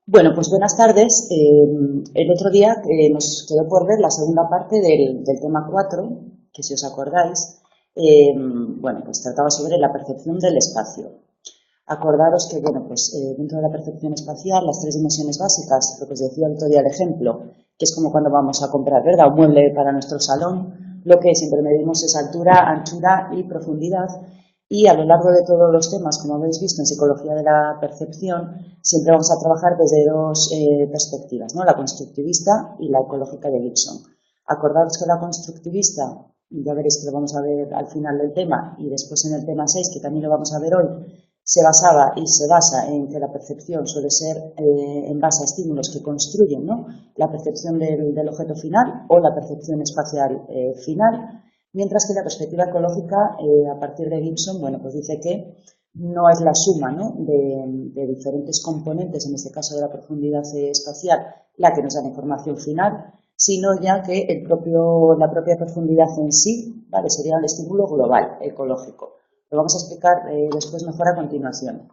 Bueno, pues buenas tardes. El otro día nos quedó por ver la segunda parte del tema 4, que si os acordáis, bueno, pues trataba sobre la percepción del espacio. Acordaros que, bueno, pues dentro de la percepción espacial, las tres dimensiones básicas, lo que os decía el otro día el ejemplo, que es como cuando vamos a comprar, ¿verdad?, un mueble para nuestro salón, lo que siempre medimos es altura, anchura y profundidad. Y a lo largo de todos los temas, como habéis visto en psicología de la percepción, siempre vamos a trabajar desde dos perspectivas, ¿no?, la constructivista y la ecológica de Gibson. Acordaros que la constructivista, ya veréis que lo vamos a ver al final del tema, y después en el tema 6, que también lo vamos a ver hoy, se basaba y se basa en que la percepción suele ser en base a estímulos que construyen, ¿no?, la percepción del objeto final o la percepción espacial final, mientras que la perspectiva ecológica, a partir de Gibson, bueno, pues dice que no es la suma, ¿no?, de diferentes componentes, en este caso de la profundidad espacial, la que nos da la información final, sino ya que la propia profundidad en sí, ¿vale?, sería el estímulo global ecológico. Lo vamos a explicar después mejor a continuación.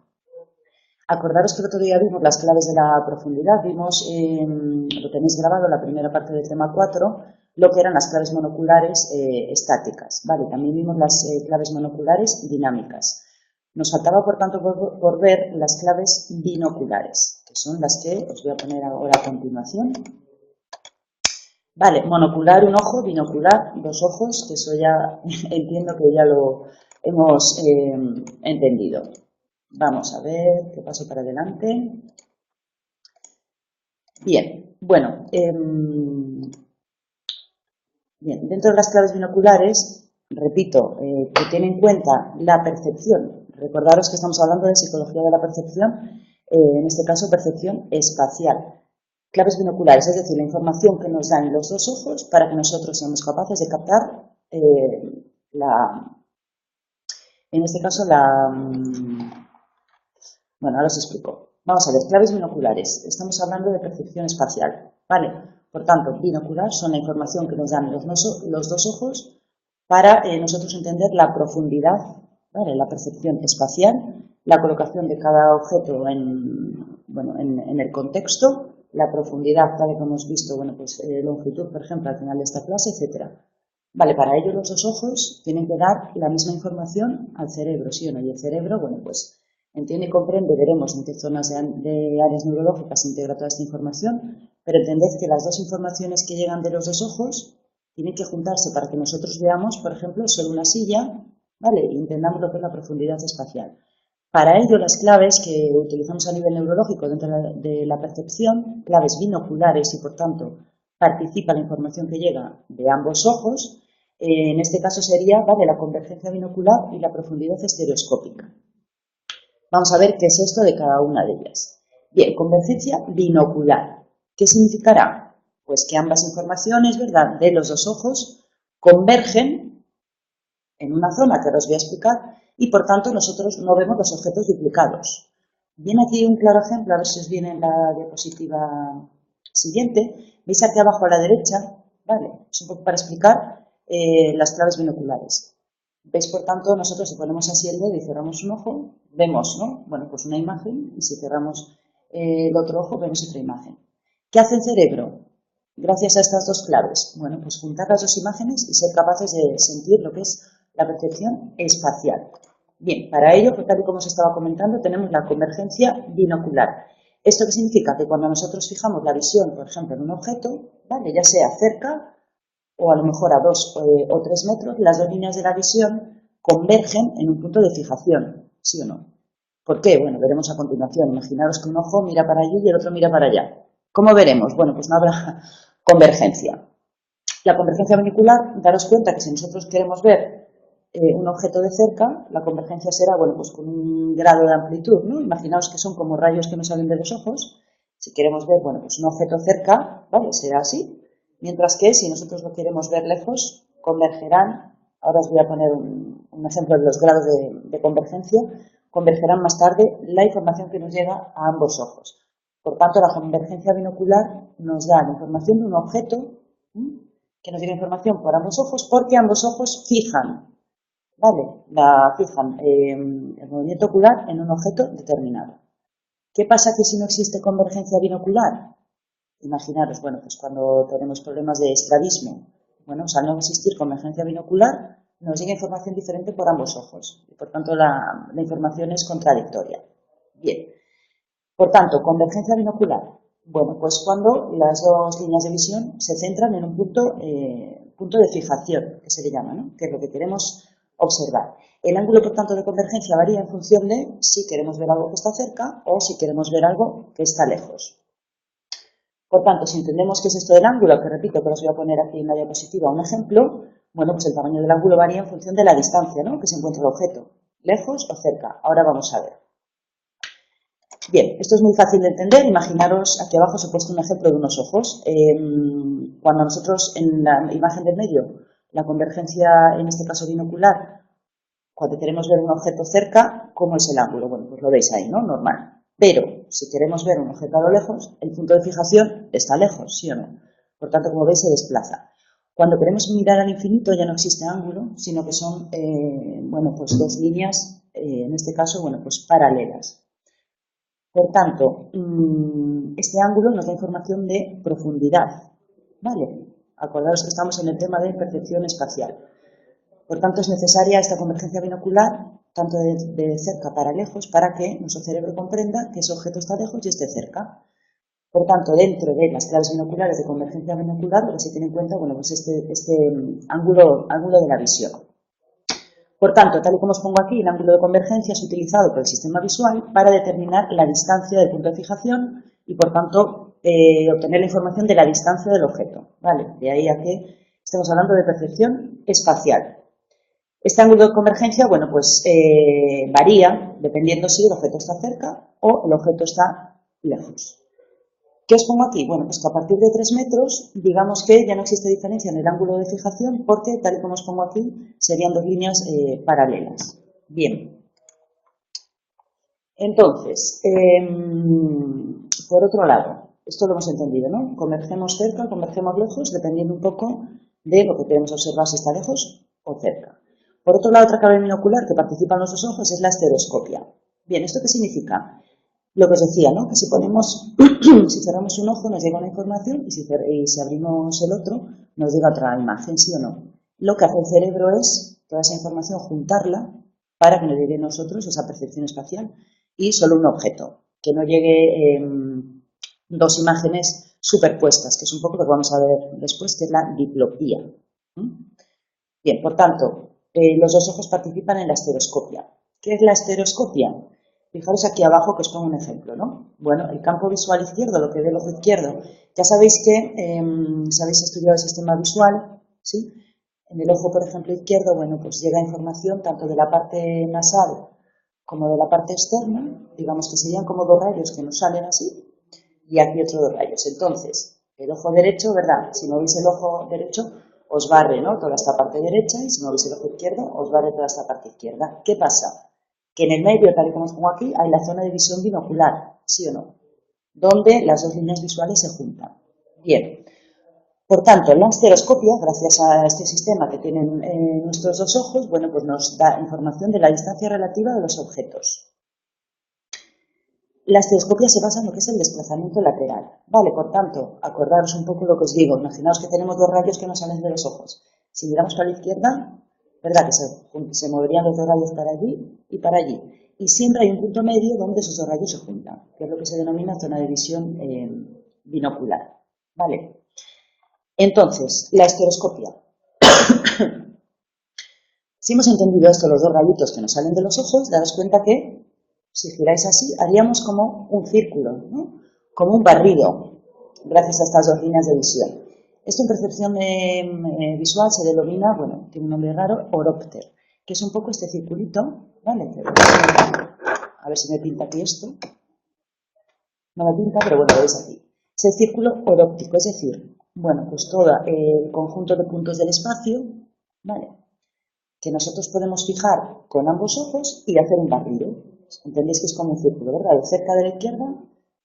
Acordaros que el otro día vimos las claves de la profundidad, vimos, lo tenéis grabado en la primera parte del tema 4, lo que eran las claves monoculares estáticas, ¿vale? También vimos las claves monoculares dinámicas. Nos faltaba, por tanto, por ver las claves binoculares, que son las que os voy a poner ahora a continuación. Vale, monocular un ojo, binocular dos ojos, que eso ya entiendo que ya lo hemos entendido. Vamos a ver qué paso para adelante. Bien, bueno, bien, dentro de las claves binoculares, repito, que tiene en cuenta la percepción. Recordaros que estamos hablando de psicología de la percepción, en este caso percepción espacial. Claves binoculares, es decir, la información que nos dan los dos ojos para que nosotros seamos capaces de captar en este caso bueno, ahora os explico. Vamos a ver, claves binoculares. Estamos hablando de percepción espacial, ¿vale? Por tanto, binocular son la información que nos dan los dos ojos para nosotros entender la profundidad, ¿vale?, la percepción espacial, la colocación de cada objeto en el contexto, la profundidad, tal y como hemos visto, bueno, pues longitud, por ejemplo, al final de esta clase, etcétera. Vale, para ello los dos ojos tienen que dar la misma información al cerebro, ¿sí o no? Y el cerebro, bueno, pues entiende y comprende, veremos en qué zonas de áreas neurológicas se integra toda esta información, pero entended que las dos informaciones que llegan de los dos ojos tienen que juntarse para que nosotros veamos, por ejemplo, solo una silla, ¿vale?, y entendamos lo que es la profundidad espacial. Para ello, las claves que utilizamos a nivel neurológico dentro de la percepción, claves binoculares y, por tanto, participa la información que llega de ambos ojos, en este caso sería, ¿vale?, la convergencia binocular y la profundidad estereoscópica. Vamos a ver qué es esto de cada una de ellas. Bien, convergencia binocular. ¿Qué significará? Pues que ambas informaciones, ¿verdad?, de los dos ojos convergen en una zona que os voy a explicar y, por tanto, nosotros no vemos los objetos duplicados. Viene aquí un claro ejemplo, a ver si os viene en la diapositiva siguiente. Veis aquí abajo a la derecha, ¿vale?, es un poco para explicar las claves binoculares. ¿Veis? Por tanto, nosotros si ponemos así el dedo y cerramos un ojo, vemos, ¿no?, bueno, pues una imagen, y si cerramos el otro ojo, vemos otra imagen. ¿Qué hace el cerebro gracias a estas dos claves? Bueno, pues juntar las dos imágenes y ser capaces de sentir lo que es la percepción espacial. Bien, para ello, pues tal y como os estaba comentando, tenemos la convergencia binocular. ¿Esto qué significa? Que cuando nosotros fijamos la visión, por ejemplo, en un objeto, ¿vale?, ya sea cerca o a lo mejor a 2 o 3 metros, las dos líneas de la visión convergen en un punto de fijación, ¿sí o no? ¿Por qué? Bueno, veremos a continuación. Imaginaros que un ojo mira para allí y el otro mira para allá. ¿Cómo veremos? Bueno, pues no habrá convergencia. La convergencia binocular, daros cuenta que si nosotros queremos ver un objeto de cerca, la convergencia será, bueno, pues con un grado de amplitud, ¿no? Imaginaos que son como rayos que nos salen de los ojos. Si queremos ver, bueno, pues un objeto cerca, ¿vale?, será así. Mientras que si nosotros lo queremos ver lejos, convergerán, ahora os voy a poner un ejemplo de los grados de convergencia, convergerán más tarde la información que nos llega a ambos ojos. Por tanto, la convergencia binocular nos da la información de un objeto que nos llega información por ambos ojos porque ambos ojos fijan, ¿vale?, fijan el movimiento ocular en un objeto determinado. ¿Qué pasa que si no existe convergencia binocular? Imaginaros, bueno, pues cuando tenemos problemas de estrabismo, bueno, pues al no existir convergencia binocular, nos llega información diferente por ambos ojos y por tanto la información es contradictoria. Bien, por tanto, convergencia binocular. Bueno, pues cuando las dos líneas de visión se centran en un punto de fijación, que se le llama, ¿no? Que es lo que queremos observar. El ángulo, por tanto, de convergencia varía en función de si queremos ver algo que está cerca o si queremos ver algo que está lejos. Por tanto, si entendemos qué es esto del ángulo, que repito que os voy a poner aquí en la diapositiva un ejemplo, bueno, pues el tamaño del ángulo varía en función de la distancia, ¿no?, que se encuentra el objeto, lejos o cerca. Ahora vamos a ver. Bien, esto es muy fácil de entender. Imaginaros, aquí abajo os he puesto un ejemplo de unos ojos. Cuando nosotros en la imagen del medio, la convergencia, en este caso binocular, cuando queremos ver un objeto cerca, ¿cómo es el ángulo? Bueno, pues lo veis ahí, ¿no? Normal. Pero, si queremos ver un objeto a lo lejos, el punto de fijación está lejos, ¿sí o no? Por tanto, como veis, se desplaza. Cuando queremos mirar al infinito ya no existe ángulo, sino que son, bueno, pues dos líneas, en este caso, bueno, pues paralelas. Por tanto, este ángulo nos da información de profundidad, ¿vale? Acordaros que estamos en el tema de percepción espacial. Por tanto, es necesaria esta convergencia binocular, tanto de cerca para lejos, para que nuestro cerebro comprenda que ese objeto está lejos y esté cerca. Por tanto, dentro de las claves binoculares de convergencia binocular, lo que se tiene en cuenta, bueno, pues este ángulo de la visión. Por tanto, tal y como os pongo aquí, el ángulo de convergencia es utilizado por el sistema visual para determinar la distancia del punto de fijación y, por tanto, obtener la información de la distancia del objeto, ¿vale? De ahí a que estamos hablando de percepción espacial. Este ángulo de convergencia, bueno, pues varía dependiendo si el objeto está cerca o el objeto está lejos. ¿Qué os pongo aquí? Bueno, pues que a partir de 3 metros, digamos que ya no existe diferencia en el ángulo de fijación porque, tal y como os pongo aquí, serían dos líneas paralelas. Bien. Entonces, por otro lado, esto lo hemos entendido, ¿no? Convergemos cerca, convergemos lejos, dependiendo un poco de lo que queremos observar, si está lejos o cerca. Por otro lado, otra clave binocular que participa en los dos ojos es la estereoscopia. Bien, ¿esto qué significa? Lo que os decía, ¿no? Que si ponemos, si cerramos un ojo nos llega una información y si abrimos el otro nos llega otra imagen, ¿sí o no? Lo que hace el cerebro es toda esa información juntarla para que nos llegue a nosotros esa percepción espacial y solo un objeto, que no llegue dos imágenes superpuestas, que es un poco lo que vamos a ver después, que es la diplopía. Bien, por tanto, los dos ojos participan en la estereoscopia. ¿Qué es la estereoscopia? Fijaros aquí abajo que os pongo un ejemplo, ¿no? Bueno, el campo visual izquierdo, lo que ve el ojo izquierdo, ya sabéis que, si habéis estudiado el sistema visual, ¿sí? En el ojo, por ejemplo, izquierdo, bueno, pues llega información tanto de la parte nasal como de la parte externa, digamos que serían como dos rayos que nos salen así, y aquí otros dos rayos. Entonces, el ojo derecho, ¿verdad? Si movéis el ojo derecho, os barre, ¿no?, toda esta parte derecha, y si movéis el ojo izquierdo, os barre toda esta parte izquierda. ¿Qué pasa? Que en el medio, tal y como os pongo aquí, hay la zona de visión binocular, ¿sí o no?, donde las dos líneas visuales se juntan. Bien, por tanto, la estereoscopia, gracias a este sistema que tienen nuestros dos ojos, bueno, pues nos da información de la distancia relativa de los objetos. La estereoscopia se basa en lo que es el desplazamiento lateral, ¿vale? Por tanto, acordaros un poco lo que os digo, imaginaos que tenemos dos rayos que nos salen de los ojos. Si miramos para la izquierda, ¿verdad?, que se moverían los dos rayos para allí y para allí. Y siempre hay un punto medio donde esos dos rayos se juntan, que es lo que se denomina zona de visión binocular, ¿vale? Entonces, la estereoscopia. Si hemos entendido esto, los dos rayitos que nos salen de los ojos, daros cuenta que, si giráis así, haríamos como un círculo, ¿no?, como un barrido, gracias a estas dos líneas de visión. Esto en percepción visual se denomina, bueno, tiene un nombre raro, orópter, que es un poco este circulito, ¿vale? A ver si me pinta aquí esto. No me pinta, pero bueno, lo veis aquí. Es el círculo oróptico, es decir, bueno, pues todo el conjunto de puntos del espacio, ¿vale?, que nosotros podemos fijar con ambos ojos y hacer un barrido. Entendéis que es como un círculo, ¿verdad? De cerca de la izquierda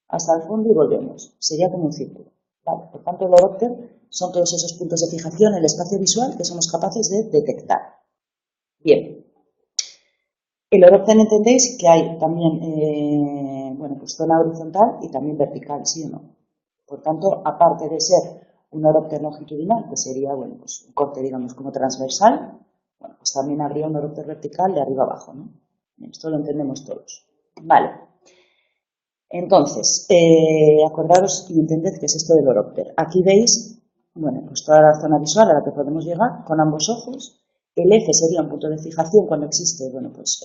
hasta el fondo y volvemos. Sería como un círculo, ¿vale? Por tanto, el orópter son todos esos puntos de fijación en el espacio visual que somos capaces de detectar. Bien. El horóptero entendéis que hay también, bueno, pues zona horizontal y también vertical, ¿sí o no? Por tanto, aparte de ser un horóptero longitudinal, que sería, bueno, pues un corte, digamos, como transversal, bueno, pues también habría un horóptero vertical de arriba abajo, ¿no? Esto lo entendemos todos. Vale. Entonces, acordaros y entended qué es esto del horóptero. Aquí veis, bueno, pues toda la zona visual a la que podemos llegar con ambos ojos. El eje sería un punto de fijación cuando existe, bueno, pues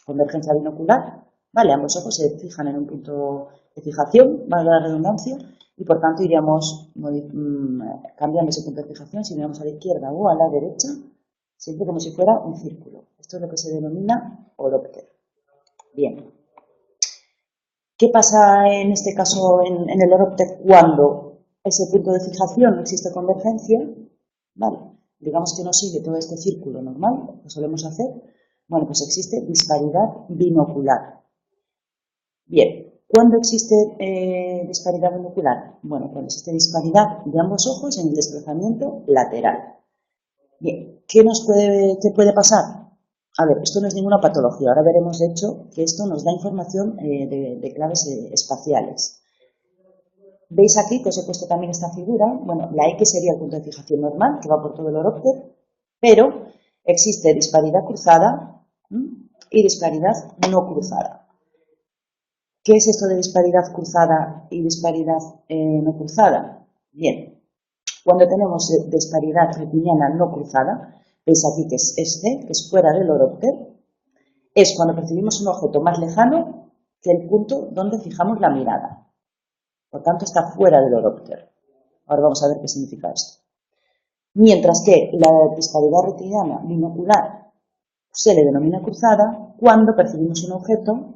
convergencia binocular, ¿vale? Ambos ojos se fijan en un punto de fijación, valga la redundancia, y por tanto iríamos cambiando ese punto de fijación, si miramos a la izquierda o a la derecha, siempre como si fuera un círculo. Esto es lo que se denomina horóptero. Bien. ¿Qué pasa en este caso en el horóptero cuando ese punto de fijación no existe convergencia? Vale, digamos que no sigue todo este círculo normal que solemos hacer. Bueno, pues existe disparidad binocular. Bien, ¿cuándo existe disparidad binocular? Bueno, cuando existe disparidad de ambos ojos en el desplazamiento lateral. Bien, ¿qué puede pasar? A ver, esto no es ninguna patología. Ahora veremos, de hecho, que esto nos da información de claves espaciales. ¿Veis aquí que os he puesto también esta figura? Bueno, la X sería el punto de fijación normal, que va por todo el horóptero, pero existe disparidad cruzada y disparidad no cruzada. ¿Qué es esto de disparidad cruzada y disparidad no cruzada? Bien, cuando tenemos disparidad retiniana no cruzada, veis aquí que es este, que es fuera del horóptero, es cuando percibimos un objeto más lejano que el punto donde fijamos la mirada. Por tanto, está fuera del horóptero. Ahora vamos a ver qué significa esto. Mientras que la disparidad retiniana binocular se le denomina cruzada cuando percibimos un objeto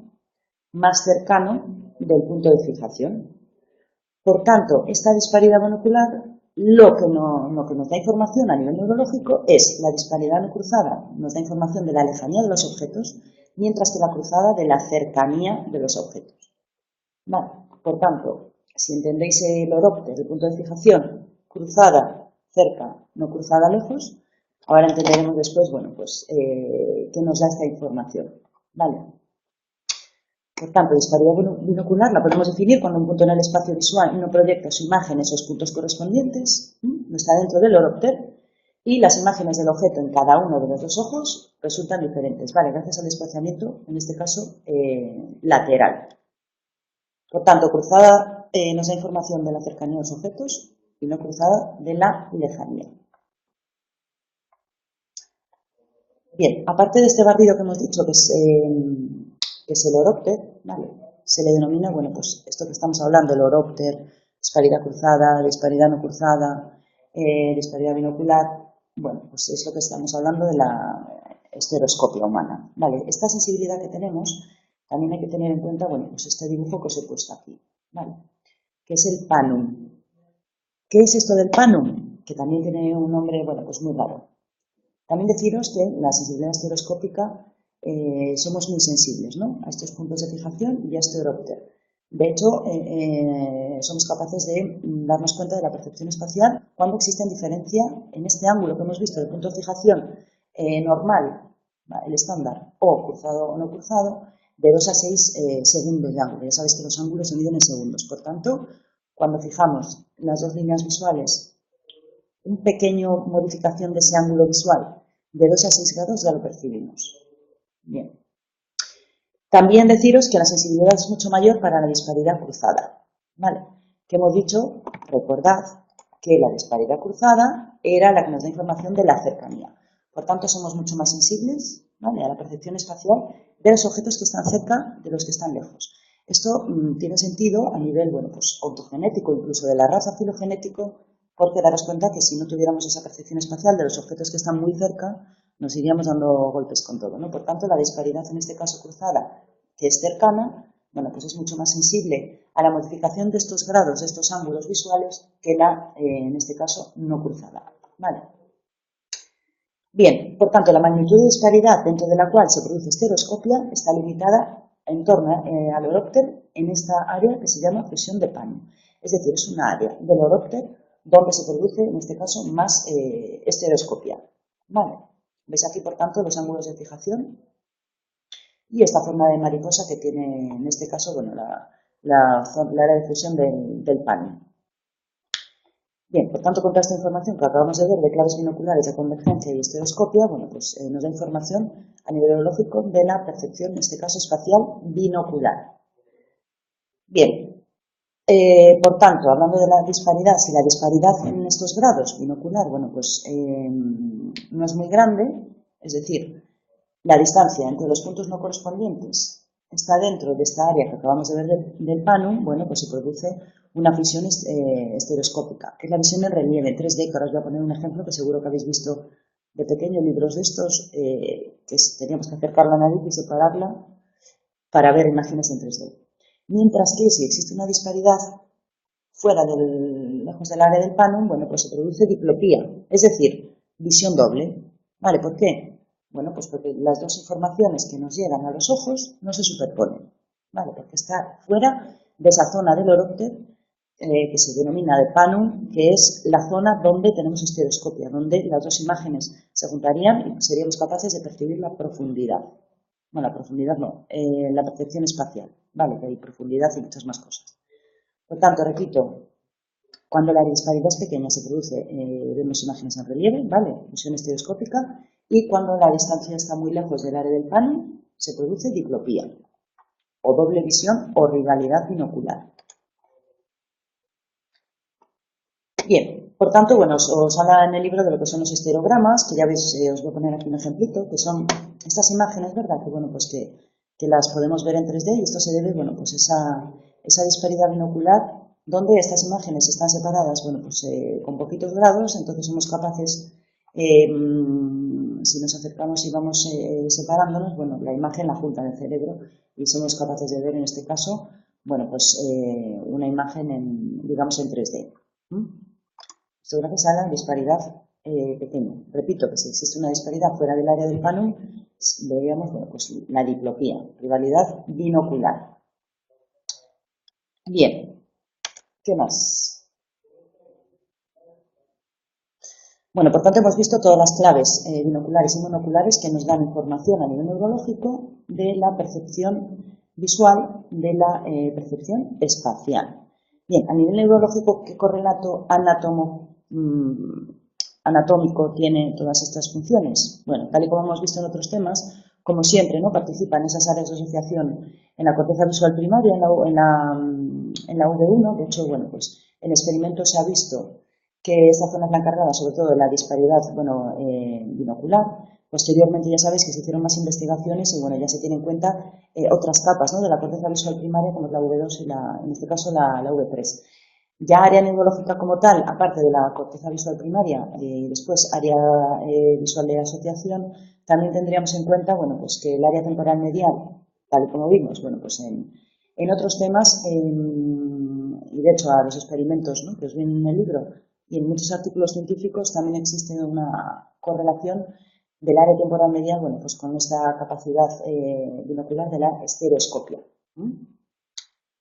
más cercano del punto de fijación. Por tanto, esta disparidad binocular lo que nos da información a nivel neurológico es la disparidad no cruzada, nos da información de la lejanía de los objetos, mientras que la cruzada de la cercanía de los objetos. Vale, por tanto, si entendéis el horóptero, el punto de fijación, cruzada, cerca, no cruzada, lejos, ahora entenderemos después, bueno, pues, qué nos da esta información. Vale. Por tanto, disparidad binocular la podemos definir cuando un punto en el espacio visual no proyecta su imagen en esos puntos correspondientes, no está dentro del horóptero, y las imágenes del objeto en cada uno de los dos ojos resultan diferentes, ¿vale? Gracias al desplazamiento, en este caso, lateral. Por tanto, cruzada nos da información de la cercanía de los objetos y no cruzada de la lejanía. Bien, aparte de este barrido que hemos dicho que es el horóptero, ¿vale? Se le denomina, bueno, pues esto que estamos hablando, el horóptero, disparidad cruzada, disparidad no cruzada, disparidad binocular, bueno, pues es lo que estamos hablando de la estereoscopia humana, ¿vale? Esta sensibilidad que tenemos, también hay que tener en cuenta, bueno, pues este dibujo que os he puesto aquí, ¿vale? Que es el panum. ¿Qué es esto del panum? Que también tiene un nombre, bueno, pues muy raro. También deciros que la sensibilidad estereoscópica somos muy sensibles, ¿no?, a estos puntos de fijación y a este horóptero. De hecho, somos capaces de darnos cuenta de la percepción espacial cuando existe diferencia en este ángulo que hemos visto del punto de fijación normal, el estándar, o cruzado o no cruzado, de 2 a 6 segundos de ángulo. Ya sabéis que los ángulos se miden en segundos. Por tanto, cuando fijamos las dos líneas visuales, una pequeña modificación de ese ángulo visual de 2 a 6 grados ya lo percibimos. Bien. También deciros que la sensibilidad es mucho mayor para la disparidad cruzada, ¿vale? Que hemos dicho, recordad, que la disparidad cruzada era la que nos da información de la cercanía. Por tanto, somos mucho más sensibles, ¿vale?, a la percepción espacial de los objetos que están cerca de los que están lejos. Esto tiene sentido a nivel, bueno, pues ontogenético, incluso de la raza filogenético, porque daros cuenta que si no tuviéramos esa percepción espacial de los objetos que están muy cerca, nos iríamos dando golpes con todo, ¿no? Por tanto, la disparidad, en este caso cruzada, que es cercana, bueno, pues es mucho más sensible a la modificación de estos grados, de estos ángulos visuales, que la, en este caso, no cruzada, ¿vale? Bien, por tanto, la magnitud de disparidad dentro de la cual se produce estereoscopia está limitada en torno al horóptero en esta área que se llama fusión de Panum. Es decir, es una área del horóptero donde se produce, en este caso, más estereoscopia. Vale. ¿Veis aquí, por tanto, los ángulos de fijación? y esta forma de mariposa que tiene, en este caso, bueno, la área de fusión del panel. Bien, por tanto, con toda esta información que acabamos de ver de claves binoculares de convergencia y estereoscopia, bueno, pues nos da información a nivel biológico de la percepción, en este caso espacial, binocular. Bien, por tanto, hablando de la disparidad, si la disparidad en estos grados binocular, bueno, pues no es muy grande, es decir, la distancia entre los puntos no correspondientes está dentro de esta área que acabamos de ver del panum, bueno, pues se produce una visión estereoscópica, que es la visión en relieve, en 3D, que ahora os voy a poner un ejemplo que seguro que habéis visto de pequeño, libros de estos, que teníamos que acercar la nariz y separarla para ver imágenes en 3D. Mientras que si existe una disparidad fuera lejos del área del panum, bueno, pues se produce diplopía, es decir, visión doble. ¿Vale? ¿Por qué? Bueno, pues porque las dos informaciones que nos llegan a los ojos no se superponen, ¿vale? Porque está fuera de esa zona del orópter que se denomina de panum, que es la zona donde tenemos estereoscopia, donde las dos imágenes se juntarían y seríamos capaces de percibir la profundidad. Bueno, la profundidad no, la percepción espacial, ¿vale? Que hay profundidad y muchas más cosas. Por tanto, repito, cuando la disparidad es pequeña se produce, vemos imágenes en relieve, ¿vale? Fusión estereoscópica, y cuando la distancia está muy lejos del área del panel, se produce diplopía, o doble visión o rivalidad binocular. Bien, por tanto, bueno, os habla en el libro de lo que son los estereogramas, que ya veis, os voy a poner aquí un ejemplito, que son estas imágenes, ¿verdad? Que, bueno, pues que las podemos ver en 3D, y esto se debe, bueno, pues esa disparidad binocular, donde estas imágenes están separadas, bueno, pues con poquitos grados, entonces somos capaces, si nos acercamos y vamos separándonos, bueno, la imagen la junta en el cerebro y somos capaces de ver en este caso, bueno, pues una imagen digamos en 3D. Esto gracias a la disparidad pequeña. Repito que si existe una disparidad fuera del área del panum, veríamos, bueno, pues la diplopía, rivalidad binocular. Bien, ¿qué más? Bueno, por tanto hemos visto todas las claves binoculares y monoculares que nos dan información a nivel neurológico de la percepción visual, de la percepción espacial. Bien, a nivel neurológico, ¿qué correlato anatómico tiene todas estas funciones? Bueno, tal y como hemos visto en otros temas, como siempre, ¿no? Participa en esas áreas de asociación en la corteza visual primaria, en la V1. De hecho, bueno, pues en experimentos se ha visto que esta zona es la encargada sobre todo de la disparidad, bueno, binocular. Posteriormente ya sabéis que se hicieron más investigaciones y bueno, ya se tienen en cuenta otras capas, ¿no? De la corteza visual primaria, como es la V2 y en este caso la V3. Ya área neurológica como tal, aparte de la corteza visual primaria y después área visual de asociación, también tendríamos en cuenta, bueno, pues que el área temporal medial, tal y como vimos, bueno, pues en otros temas, y de hecho a los experimentos, ¿no? Que os vienen en el libro, y en muchos artículos científicos también existe una correlación del área temporal medial, bueno, pues con esta capacidad binocular de la estereoscopia.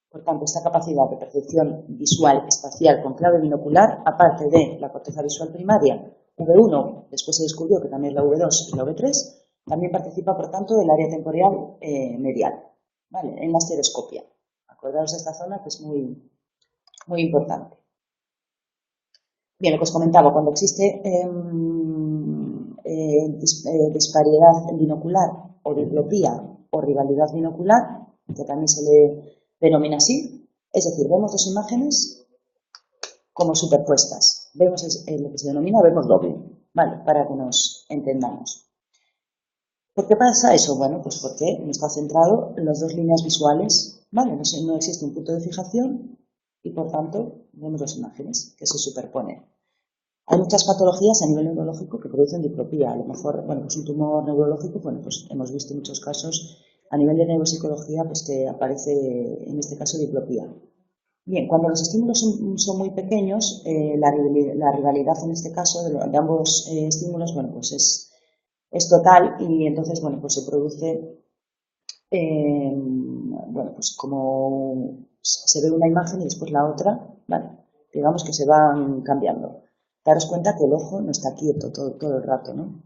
Por tanto, esta capacidad de percepción visual espacial con clave binocular, aparte de la corteza visual primaria, V1, después se descubrió que también la V2 y la V3, también participa, por tanto, del área temporal medial, ¿vale? En la estereoscopia. Acordaos de esta zona que es muy, muy importante. Bien, lo que os comentaba, cuando existe disparidad binocular o diplopía o rivalidad binocular, que también se le denomina así, es decir, vemos dos imágenes como superpuestas. Vemos lo que se denomina vemos doble, ¿vale? Para que nos entendamos. ¿Por qué pasa eso? Bueno, pues porque no está centrado en las dos líneas visuales, ¿vale? No existe un punto de fijación y por tanto vemos dos imágenes que se superponen. Hay muchas patologías a nivel neurológico que producen diplopía. A lo mejor, bueno, pues un tumor neurológico, bueno, pues hemos visto muchos casos a nivel de neuropsicología, pues que aparece en este caso diplopía. Bien, cuando los estímulos son muy pequeños, la rivalidad en este caso de ambos estímulos, bueno, pues es total y entonces, bueno, pues se produce, bueno, pues como se ve una imagen y después la otra, ¿vale? Digamos que se van cambiando. Daros cuenta que el ojo no está quieto todo el rato, ¿no?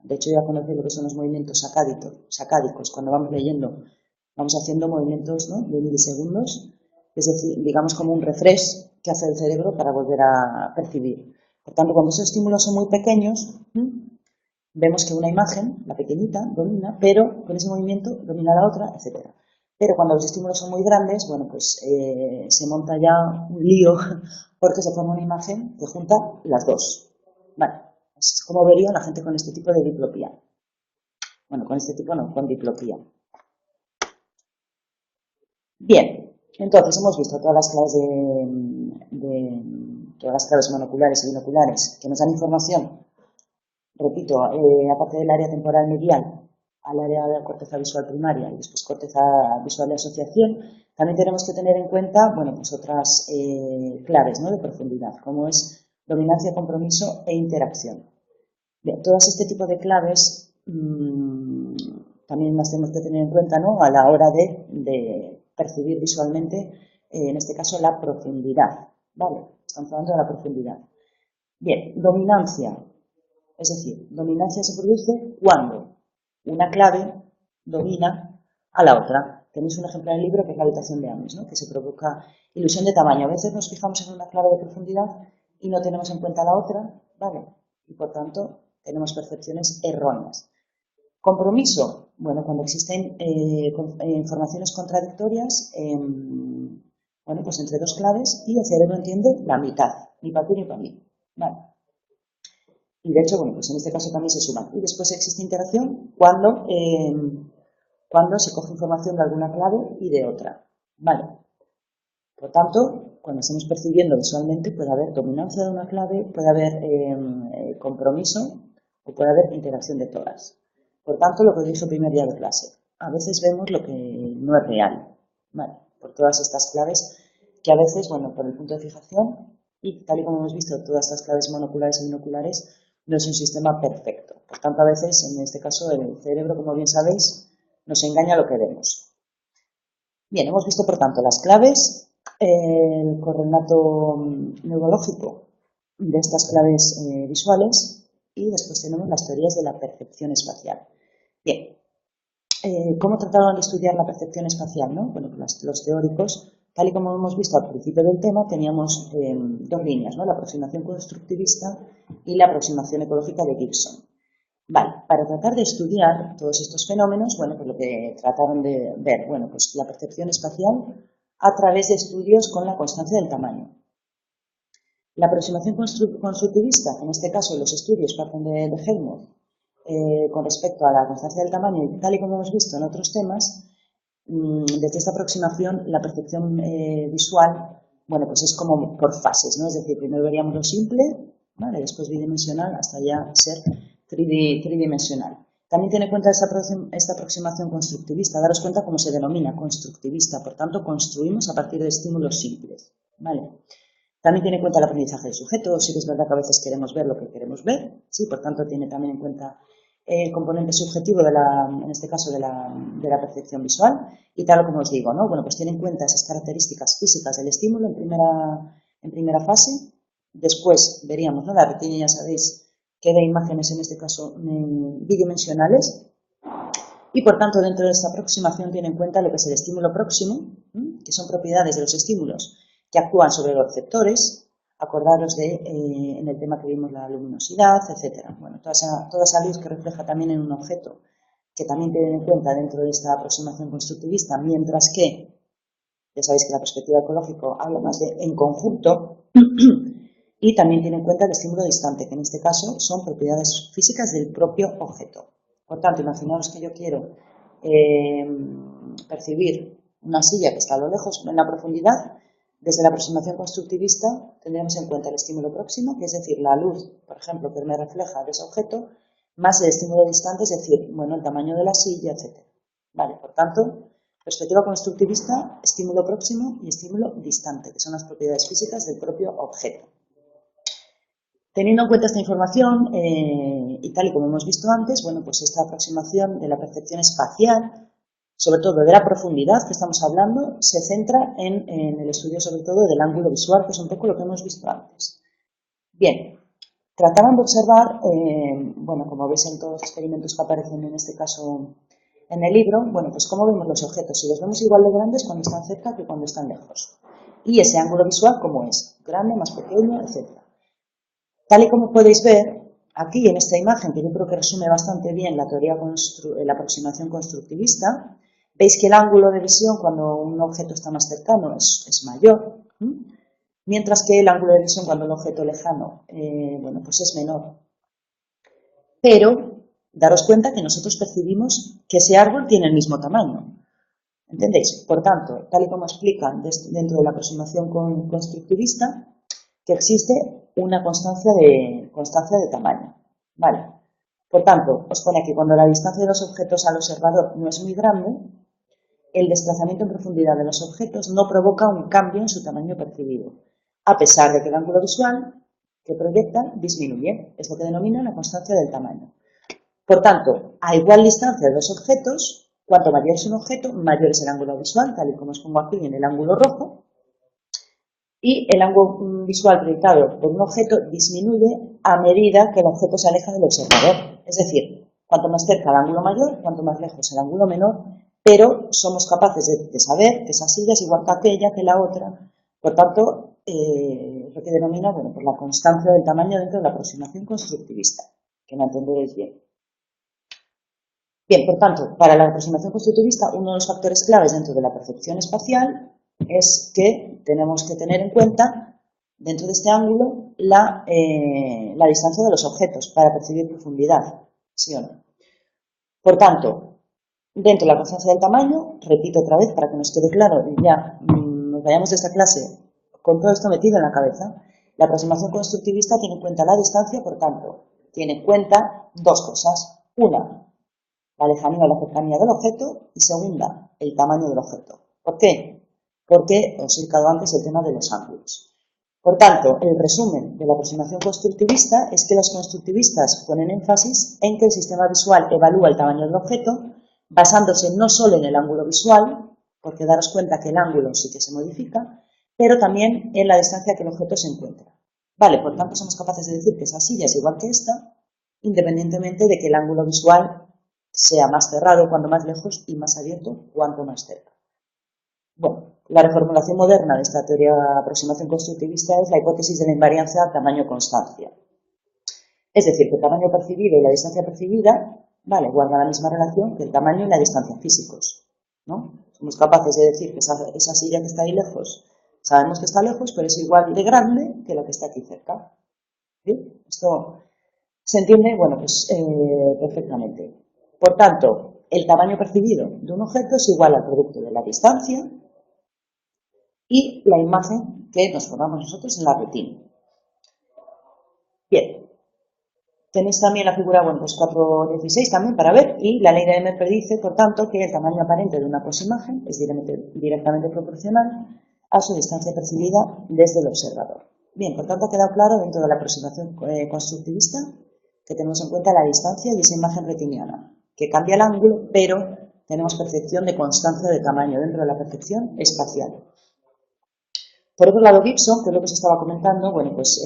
De hecho, ya conocéis lo que son los movimientos sacádicos. Cuando vamos leyendo, vamos haciendo movimientos, ¿no?, de milisegundos, es decir, digamos como un refresh que hace el cerebro para volver a percibir. Por tanto, cuando esos estímulos son muy pequeños, vemos que una imagen, la pequeñita, domina, pero con ese movimiento domina la otra, etc. Pero cuando los estímulos son muy grandes, bueno, pues se monta ya un lío porque se forma una imagen que junta las dos. Vale, es como vería la gente con este tipo de diplopía. Bueno, con este tipo no, con diplopía. Bien, entonces hemos visto todas las claves todas las claves monoculares y binoculares que nos dan información, repito, aparte del área temporal medial, al área de la corteza visual primaria y después corteza visual de asociación, también tenemos que tener en cuenta, bueno, pues otras claves, ¿no?, de profundidad, como es dominancia, compromiso e interacción. Bien, todas este tipo de claves también las tenemos que tener en cuenta, ¿no?, a la hora de percibir visualmente, en este caso, la profundidad. ¿Vale? Estamos hablando de la profundidad. Bien, dominancia. Es decir, dominancia se produce cuando una clave domina a la otra. Tenéis un ejemplo en el libro que es la habitación de Ames, ¿no?, que se provoca ilusión de tamaño. A veces nos fijamos en una clave de profundidad y no tenemos en cuenta la otra, ¿vale? Y por tanto tenemos percepciones erróneas. Compromiso. Bueno, cuando existen informaciones contradictorias, bueno, pues entre dos claves y el cerebro entiende la mitad, ni para ti ni para mí. ¿Vale? Y de hecho, bueno, pues en este caso también se suman. Y después existe interacción cuando se coge información de alguna clave y de otra. ¿Vale? Por tanto, cuando estamos percibiendo visualmente puede haber dominancia de una clave, puede haber compromiso o puede haber interacción de todas. Por tanto, lo que dije el primer día de clase, a veces vemos lo que no es real, ¿vale?, por todas estas claves que a veces, bueno, por el punto de fijación y tal y como hemos visto, todas estas claves monoculares y binoculares no es un sistema perfecto. Por tanto, a veces, en este caso, el cerebro, como bien sabéis, nos engaña lo que vemos. Bien, hemos visto, por tanto, las claves, el correlato neurológico de estas claves visuales y después tenemos las teorías de la percepción espacial. Bien, ¿cómo trataron de estudiar la percepción espacial, no? Bueno, pues los teóricos, tal y como hemos visto al principio del tema, teníamos dos líneas, ¿no?, la aproximación constructivista y la aproximación ecológica de Gibson. Vale, para tratar de estudiar todos estos fenómenos, bueno, pues lo que trataron de ver, bueno, pues la percepción espacial a través de estudios con la constancia del tamaño. La aproximación constructivista, en este caso los estudios parten de Helmholtz, con respecto a la constancia del tamaño, y tal y como hemos visto en otros temas, desde esta aproximación la percepción visual, bueno, pues es como por fases, ¿no? Es decir, primero veríamos lo simple, ¿vale?, después bidimensional, hasta ya ser tridimensional. También tiene en cuenta esta aproximación constructivista. Daros cuenta cómo se denomina constructivista, por tanto, construimos a partir de estímulos simples, ¿vale? También tiene en cuenta el aprendizaje del sujeto. Sí que es verdad que a veces queremos ver lo que queremos ver, sí, por tanto tiene también en cuenta el componente subjetivo en este caso de la percepción visual, y tal como os digo, ¿no? Bueno, pues tiene en cuenta esas características físicas del estímulo en primera fase. Después veríamos, ¿no?, la retina, ya sabéis que de imágenes, en este caso bidimensionales, y por tanto dentro de esta aproximación tiene en cuenta lo que es el estímulo próximo, que son propiedades de los estímulos que actúan sobre los receptores. Acordaros en el tema que vimos la luminosidad, etcétera. Bueno, toda esa luz que refleja también en un objeto, que también tienen en cuenta dentro de esta aproximación constructivista, mientras que, ya sabéis que la perspectiva ecológica habla más de en conjunto, y también tiene en cuenta el estímulo distante, que en este caso son propiedades físicas del propio objeto. Por tanto, imaginaos que yo quiero percibir una silla que está a lo lejos, en la profundidad. Desde la aproximación constructivista tendremos en cuenta el estímulo próximo, que es decir, la luz, por ejemplo, que me refleja de ese objeto, más el estímulo distante, es decir, bueno, el tamaño de la silla, etc. Vale, por tanto, perspectiva constructivista, estímulo próximo y estímulo distante, que son las propiedades físicas del propio objeto. Teniendo en cuenta esta información, y tal y como hemos visto antes, bueno, pues esta aproximación de la percepción espacial, sobre todo de la profundidad que estamos hablando, se centra en el estudio sobre todo del ángulo visual, que es un poco lo que hemos visto antes. Bien, trataban de observar, bueno, como veis en todos los experimentos que aparecen en este caso en el libro, bueno, pues cómo vemos los objetos, si los vemos igual de grandes cuando están cerca que cuando están lejos. Y ese ángulo visual, ¿cómo es? Grande, más pequeño, etc. Tal y como podéis ver, aquí en esta imagen, que yo creo que resume bastante bien la teoría la aproximación constructivista, veis que el ángulo de visión cuando un objeto está más cercano es mayor, mientras que el ángulo de visión cuando un objeto lejano, bueno, pues es menor. Pero daros cuenta que nosotros percibimos que ese árbol tiene el mismo tamaño. ¿Entendéis? Por tanto, tal y como explican dentro de la aproximación constructivista, que existe una constancia de tamaño. ¿Vale? Por tanto, os pone aquí, cuando la distancia de los objetos al observador no es muy grande, el desplazamiento en profundidad de los objetos no provoca un cambio en su tamaño percibido, a pesar de que el ángulo visual que proyectan disminuye. Es lo que denomina la constancia del tamaño. Por tanto, a igual distancia de los objetos, cuanto mayor es un objeto, mayor es el ángulo visual, tal y como os pongo aquí en el ángulo rojo, y el ángulo visual proyectado por un objeto disminuye a medida que el objeto se aleja del observador. Es decir, cuanto más cerca el ángulo mayor, cuanto más lejos el ángulo menor, pero somos capaces de saber que esa silla es igual que aquella, que la otra. Por tanto, lo que denomina, bueno, pues la constancia del tamaño dentro de la aproximación constructivista, que me entenderéis bien. Bien, por tanto, para la aproximación constructivista, uno de los factores claves dentro de la percepción espacial es que tenemos que tener en cuenta, dentro de este ángulo, la distancia de los objetos para percibir profundidad, ¿sí o no? Por tanto, dentro de la constancia del tamaño, repito otra vez para que nos quede claro y ya nos vayamos de esta clase con todo esto metido en la cabeza, la aproximación constructivista tiene en cuenta la distancia, por tanto, tiene en cuenta dos cosas. Una, la lejanía o la cercanía del objeto, y segunda, el tamaño del objeto. ¿Por qué? Porque os he indicado antes el tema de los ángulos. Por tanto, el resumen de la aproximación constructivista es que los constructivistas ponen énfasis en que el sistema visual evalúa el tamaño del objeto basándose no solo en el ángulo visual, porque daros cuenta que el ángulo sí que se modifica, pero también en la distancia que el objeto se encuentra. Vale, por tanto somos capaces de decir que esa silla es igual que esta, independientemente de que el ángulo visual sea más cerrado cuanto más lejos y más abierto cuanto más cerca. Bueno, la reformulación moderna de esta teoría de aproximación constructivista es la hipótesis de la invariancia tamaño-constancia. Es decir, que el tamaño percibido y la distancia percibida, vale, guardan la misma relación que el tamaño y la distancia físicos, ¿no? Somos capaces de decir que esa silla que está ahí lejos, sabemos que está lejos, pero es igual de grande que la que está aquí cerca. ¿Sí? Esto se entiende, bueno, pues perfectamente. Por tanto, el tamaño percibido de un objeto es igual al producto de la distancia y la imagen que nos formamos nosotros en la retina. Bien, tenéis también la figura, bueno, pues 4.16 también para ver, y la ley de M predice, por tanto, que el tamaño aparente de una imagen es directamente proporcional a su distancia percibida desde el observador. Bien, por tanto, ha quedado claro dentro de la aproximación constructivista que tenemos en cuenta la distancia de esa imagen retiniana, que cambia el ángulo, pero tenemos percepción de constancia de tamaño dentro de la percepción espacial. Por otro lado, Gibson, que es lo que os estaba comentando, bueno, pues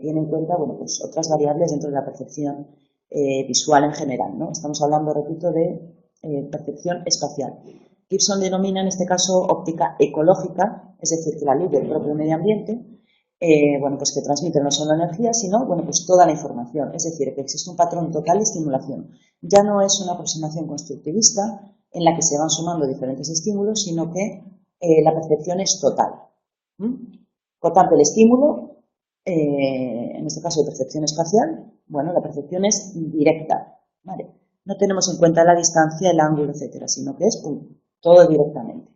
tiene en cuenta, bueno, pues otras variables dentro de la percepción visual en general, ¿no? Estamos hablando, repito, de percepción espacial. Gibson denomina en este caso óptica ecológica, es decir, que la luz del propio medio ambiente, bueno, pues que transmite no solo energía, sino, bueno, pues toda la información, es decir, que existe un patrón total de estimulación. Ya no es una aproximación constructivista en la que se van sumando diferentes estímulos, sino que la percepción es total. Por tanto, el estímulo, en este caso de percepción espacial, bueno, la percepción es directa, ¿vale? No tenemos en cuenta la distancia, el ángulo, etcétera, sino que es todo directamente.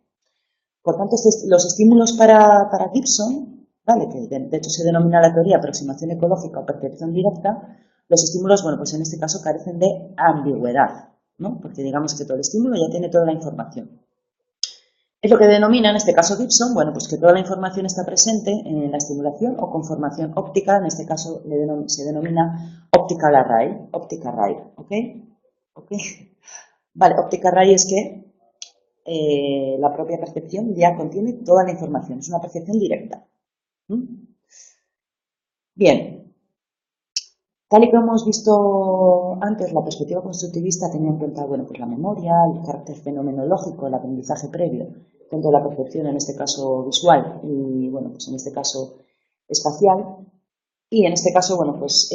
Por tanto, los estímulos para Gibson, ¿vale? Que de hecho se denomina la teoría aproximación ecológica o percepción directa, los estímulos, bueno, pues en este caso carecen de ambigüedad, ¿no? Porque digamos que todo el estímulo ya tiene toda la información. Es lo que denomina en este caso Gibson, bueno, pues que toda la información está presente en la estimulación o conformación óptica, en este caso se denomina optical array, ¿ok? ¿Ok? Vale, optical array es que la propia percepción ya contiene toda la información, es una percepción directa. Bien, Tal y como hemos visto antes, la perspectiva constructivista tenía en cuenta, bueno, pues la memoria, el carácter fenomenológico, el aprendizaje previo, tanto la percepción, en este caso visual, y, bueno, pues en este caso espacial. Y en este caso, bueno, pues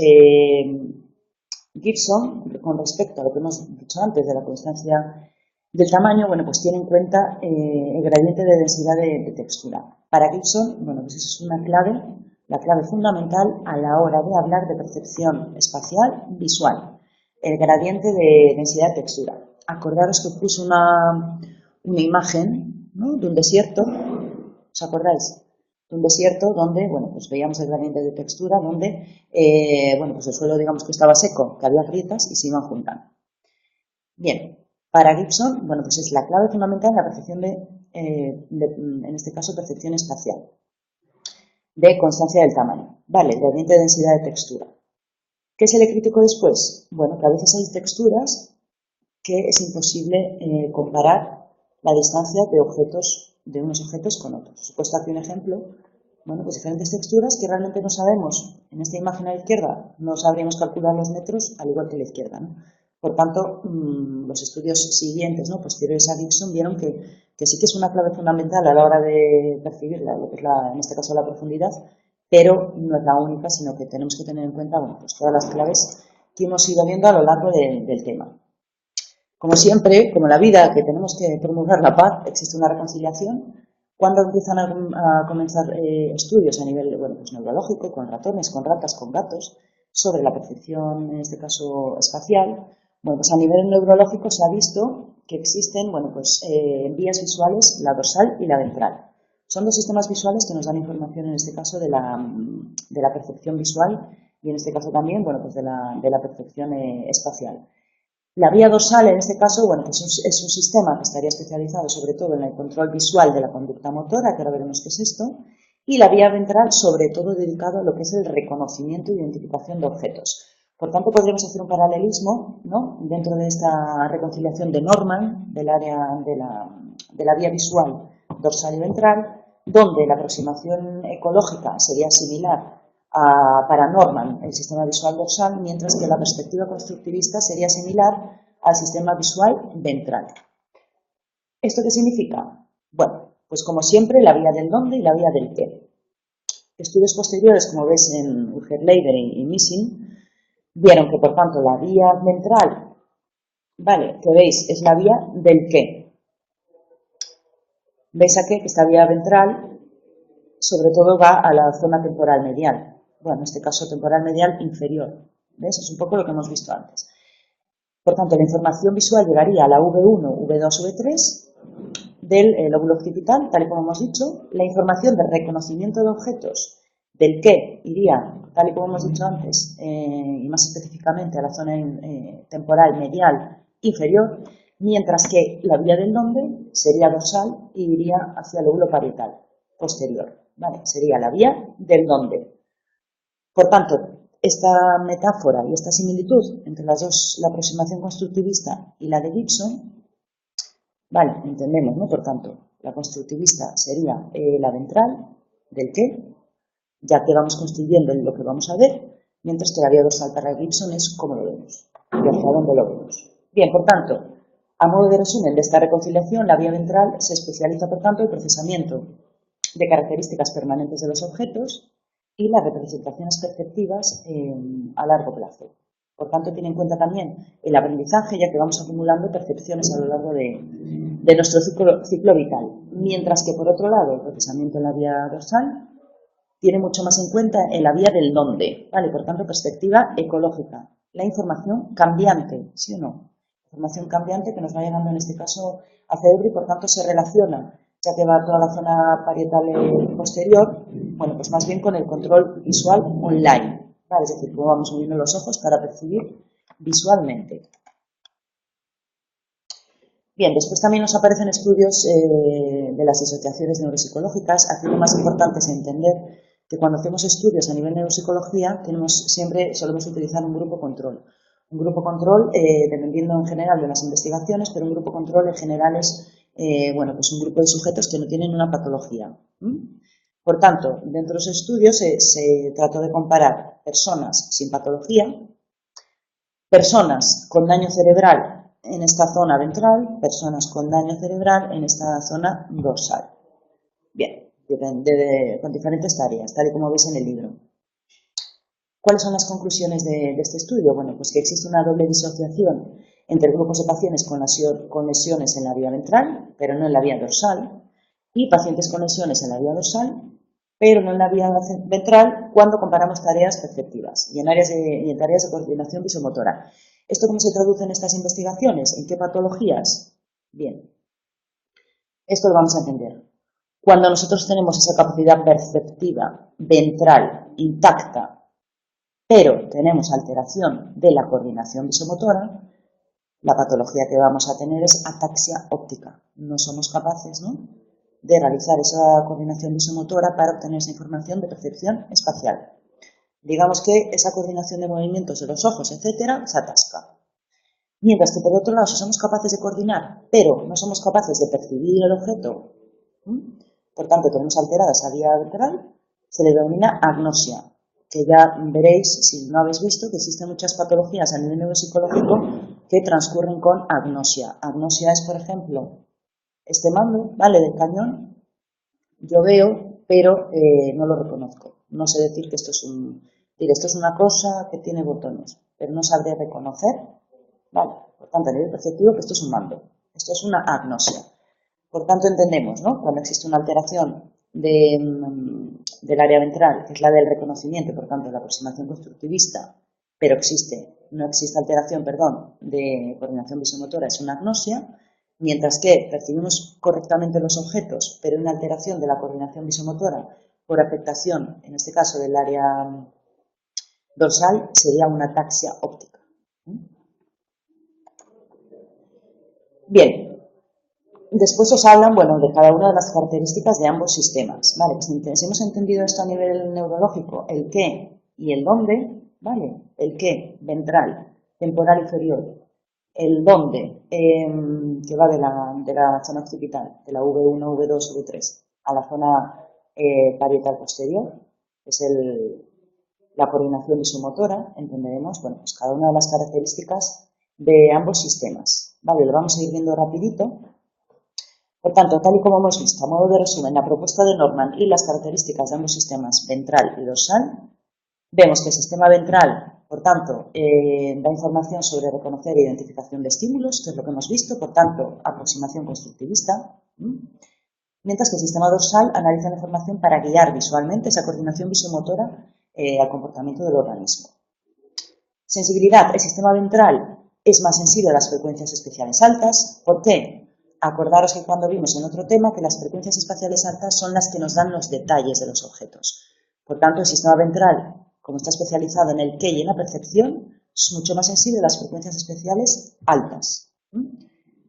Gibson, con respecto a lo que hemos dicho antes de la constancia del tamaño, bueno, pues tiene en cuenta el gradiente de densidad de textura. Para Gibson, bueno, pues esa es una clave, la clave fundamental a la hora de hablar de percepción espacial visual, el gradiente de densidad de textura. Acordaros que puse una imagen, ¿no?, de un desierto, ¿os acordáis? De un desierto donde, bueno, pues veíamos el gradiente de textura, donde, bueno, pues el suelo, digamos que estaba seco, que había grietas y se iban juntando. Bien, para Gibson, bueno, pues es la clave fundamental en la percepción en este caso, percepción espacial, de constancia del tamaño. Vale, gradiente de densidad de textura. ¿Qué se le criticó después? Bueno, que a veces hay texturas que es imposible comparar la distancia de unos objetos con otros. Os he puesto aquí un ejemplo, bueno, pues diferentes texturas que realmente no sabemos. En esta imagen a la izquierda no sabríamos calcular los metros, al igual que a la izquierda, ¿no? Por tanto, los estudios siguientes, ¿no?, posteriores a Gibson, vieron que sí que es una clave fundamental a la hora de percibir lo que es en este caso la profundidad, pero no es la única, sino que tenemos que tener en cuenta, bueno, pues todas las claves que hemos ido viendo a lo largo del tema. Como siempre, como la vida, que tenemos que promulgar la paz, existe una reconciliación. Cuando empiezan a comenzar estudios a nivel, bueno, pues neurológico, con ratones, con ratas, con gatos, sobre la percepción, en este caso espacial, bueno, pues a nivel neurológico se ha visto que existen, bueno, pues vías visuales, la dorsal y la ventral. Son dos sistemas visuales que nos dan información, en este caso, de la percepción visual y, en este caso también, bueno, pues de la percepción espacial. La vía dorsal, en este caso, bueno, pues es un sistema que estaría especializado sobre todo en el control visual de la conducta motora, que ahora veremos qué es esto, y la vía ventral, sobre todo dedicado a lo que es el reconocimiento e identificación de objetos. Por tanto, podríamos hacer un paralelismo, ¿no?, dentro de esta reconciliación de Norman, del área de la vía visual dorsal y ventral, donde la aproximación ecológica sería similar para Norman, el sistema visual dorsal, mientras que la perspectiva constructivista sería similar al sistema visual ventral. ¿Esto qué significa? Bueno, pues como siempre, la vía del dónde y la vía del qué. Estudios posteriores, como veis en Urger-Leider y Missing, vieron que, por tanto, la vía ventral, vale, que veis, es la vía del qué. ¿Veis aquí que esta vía ventral, sobre todo, va a la zona temporal medial? Bueno, en este caso temporal medial inferior. ¿Ves? Es un poco lo que hemos visto antes. Por tanto, la información visual llegaría a la V1, V2, V3 del lóbulo occipital, tal y como hemos dicho. La información de reconocimiento de objetos del qué iría, tal y como hemos dicho antes, y más específicamente a la zona temporal medial inferior, mientras que la vía del dónde sería dorsal y iría hacia el lóbulo parietal posterior. ¿Vale? Sería la vía del dónde. Por tanto, esta metáfora y esta similitud entre las dos, la aproximación constructivista y la de Gibson, vale, entendemos, ¿no? Por tanto, la constructivista sería la ventral del qué, ya que vamos construyendo lo que vamos a ver, mientras que la vía dorsal para Gibson es cómo lo vemos y hacia dónde lo vemos. Bien, por tanto, a modo de resumen de esta reconciliación, la vía ventral se especializa, por tanto, en el procesamiento de características permanentes de los objetos y las representaciones perceptivas a largo plazo. Por tanto, tiene en cuenta también el aprendizaje, ya que vamos acumulando percepciones a lo largo de nuestro ciclo vital. Mientras que, por otro lado, el procesamiento en la vía dorsal tiene mucho más en cuenta en la vía del dónde, ¿vale? Por tanto, perspectiva ecológica. La información cambiante, ¿sí o no? Información cambiante que nos va llegando, en este caso, al cerebro y, por tanto, se relaciona, ya que va toda la zona parietal posterior, bueno, pues más bien con el control visual online, ¿vale? Es decir, cómo vamos moviendo los ojos para percibir visualmente. Bien, después también nos aparecen estudios de las asociaciones neuropsicológicas. Aquí lo más importante es entender que cuando hacemos estudios a nivel neuropsicología siempre solemos utilizar un grupo control. Un grupo control, dependiendo en general de las investigaciones, pero un grupo control en general es bueno, pues un grupo de sujetos que no tienen una patología. Por tanto, dentro de los estudios se trató de comparar personas sin patología, personas con daño cerebral en esta zona ventral, personas con daño cerebral en esta zona dorsal. Bien, con diferentes tareas, tal y como veis en el libro. ¿Cuáles son las conclusiones de este estudio? Bueno, pues que existe una doble disociación entre grupos de pacientes con lesiones en la vía ventral, pero no en la vía dorsal, y pacientes con lesiones en la vía dorsal, pero no en la vía ventral, cuando comparamos tareas perceptivas y en tareas de coordinación visomotora. ¿Esto cómo se traduce en estas investigaciones? ¿En qué patologías? Bien, esto lo vamos a entender. Cuando nosotros tenemos esa capacidad perceptiva ventral intacta, pero tenemos alteración de la coordinación visomotora, la patología que vamos a tener es ataxia óptica. No somos capaces, ¿no?, de realizar esa coordinación visomotora para obtener esa información de percepción espacial. Digamos que esa coordinación de movimientos de los ojos, etcétera, se atasca. Mientras que, por otro lado, si somos capaces de coordinar, pero no somos capaces de percibir el objeto, por tanto, tenemos alterada esa vía ventral, se le denomina agnosia, que ya veréis, si no habéis visto, que existen muchas patologías a nivel neuropsicológico que transcurren con agnosia. Agnosia es, por ejemplo, este mando, ¿vale?, del cañón, yo veo, pero no lo reconozco. No sé decir que esto es una cosa que tiene botones, pero no sabré reconocer, ¿vale? Por tanto, a nivel perceptivo, que esto es un mando. Esto es una agnosia. Por tanto, entendemos, ¿no?, cuando existe una alteración del área ventral, que es la del reconocimiento, por tanto, de la aproximación constructivista, pero no existe alteración, de coordinación visomotora, es una agnosia. Mientras que percibimos correctamente los objetos, pero una alteración de la coordinación visomotora por afectación, en este caso del área dorsal, sería una ataxia óptica. Bien, después os hablan, bueno, de cada una de las características de ambos sistemas, ¿vale? Si hemos entendido esto a nivel neurológico, el qué y el dónde, ¿vale? El qué, ventral, temporal inferior. El dónde, que va de la zona occipital, de la V1, V2, V3, a la zona parietal posterior, es la coordinación visomotora, entenderemos, bueno, pues cada una de las características de ambos sistemas, ¿vale? Lo vamos a ir viendo rapidito. Por tanto, tal y como hemos visto, a modo de resumen, la propuesta de Norman y las características de ambos sistemas, ventral y dorsal, vemos que el sistema ventral, por tanto, da información sobre reconocer e identificación de estímulos, que es lo que hemos visto, por tanto, aproximación constructivista, mientras que el sistema dorsal analiza la información para guiar visualmente esa coordinación visomotora al comportamiento del organismo. Sensibilidad. El sistema ventral es más sensible a las frecuencias espaciales altas. ¿Por qué? Acordaros que cuando vimos en otro tema que las frecuencias espaciales altas son las que nos dan los detalles de los objetos. Por tanto, el sistema ventral, como está especializado en el qué y en la percepción, es mucho más sensible a las frecuencias espaciales altas.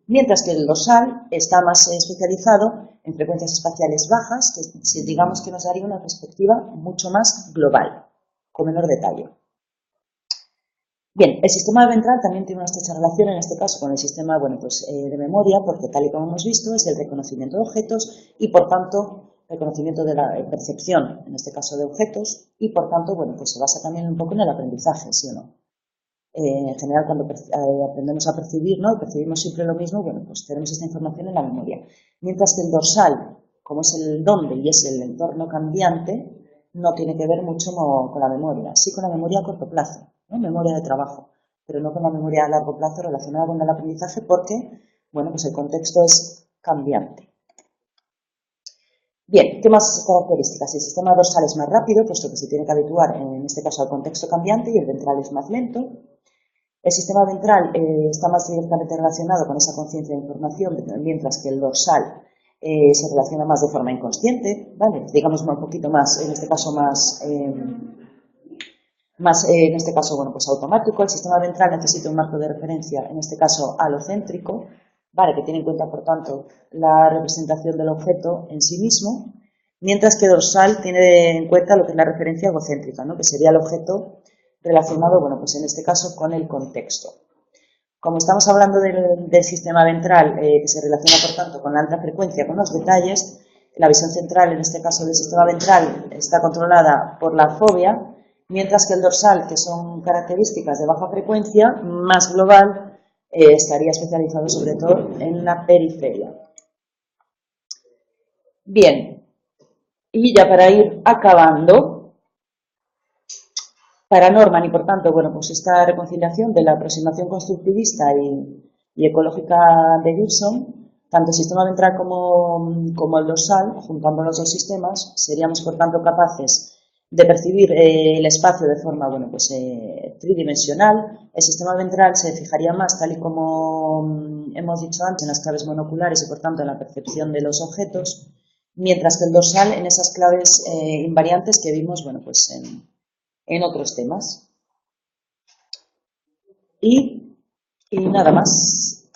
Mientras que el dorsal está más especializado en frecuencias espaciales bajas, que digamos que nos daría una perspectiva mucho más global, con menor detalle. Bien, el sistema ventral también tiene una estrecha relación, en este caso, con el sistema de memoria, porque tal y como hemos visto, es el reconocimiento de objetos y, por tanto, reconocimiento de la percepción, en este caso de objetos, y, por tanto, se basa también un poco en el aprendizaje, ¿sí o no? En general, cuando aprendemos a percibir, ¿no?, percibimos siempre lo mismo, tenemos esta información en la memoria. Mientras que el dorsal, como es el dónde y es el entorno cambiante, no tiene que ver mucho con la memoria, sí con la memoria a corto plazo, ¿no?, memoria de trabajo, pero no con la memoria a largo plazo relacionada con el aprendizaje porque, el contexto es cambiante. Bien, ¿qué más características? El sistema dorsal es más rápido, puesto que se tiene que habituar, en este caso, al contexto cambiante, y el ventral es más lento. El sistema ventral está más directamente relacionado con esa conciencia de información, mientras que el dorsal se relaciona más de forma inconsciente, ¿vale? Digamos un poquito más, en este caso automático. El sistema ventral necesita un marco de referencia, en este caso alocéntrico, ¿vale?, que tiene en cuenta, por tanto, la representación del objeto en sí mismo, mientras que dorsal tiene en cuenta lo que es la referencia egocéntrica, ¿no?, que sería el objeto relacionado, en este caso, con el contexto. Como estamos hablando del sistema ventral, que se relaciona, por tanto, con la alta frecuencia, con los detalles, la visión central, en este caso del sistema ventral, está controlada por la fobia, Mientras que el dorsal, que son características de baja frecuencia, más global, estaría especializado sobre todo en la periferia. Bien, y ya para ir acabando, para Norman y por tanto, bueno, pues esta reconciliación de la aproximación constructivista y ecológica de Gibson, tanto el sistema ventral como el dorsal, juntando los dos sistemas, seríamos por tanto capaces de percibir el espacio de forma, bueno, pues tridimensional. El sistema ventral se fijaría más, tal y como hemos dicho antes, en las claves monoculares y por tanto en la percepción de los objetos, mientras que el dorsal en esas claves invariantes que vimos, bueno, pues en otros temas. Y nada más.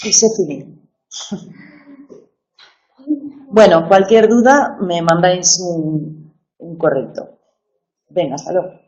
Y se finí. Bueno, cualquier duda me mandáis un correo. Venga, hasta luego.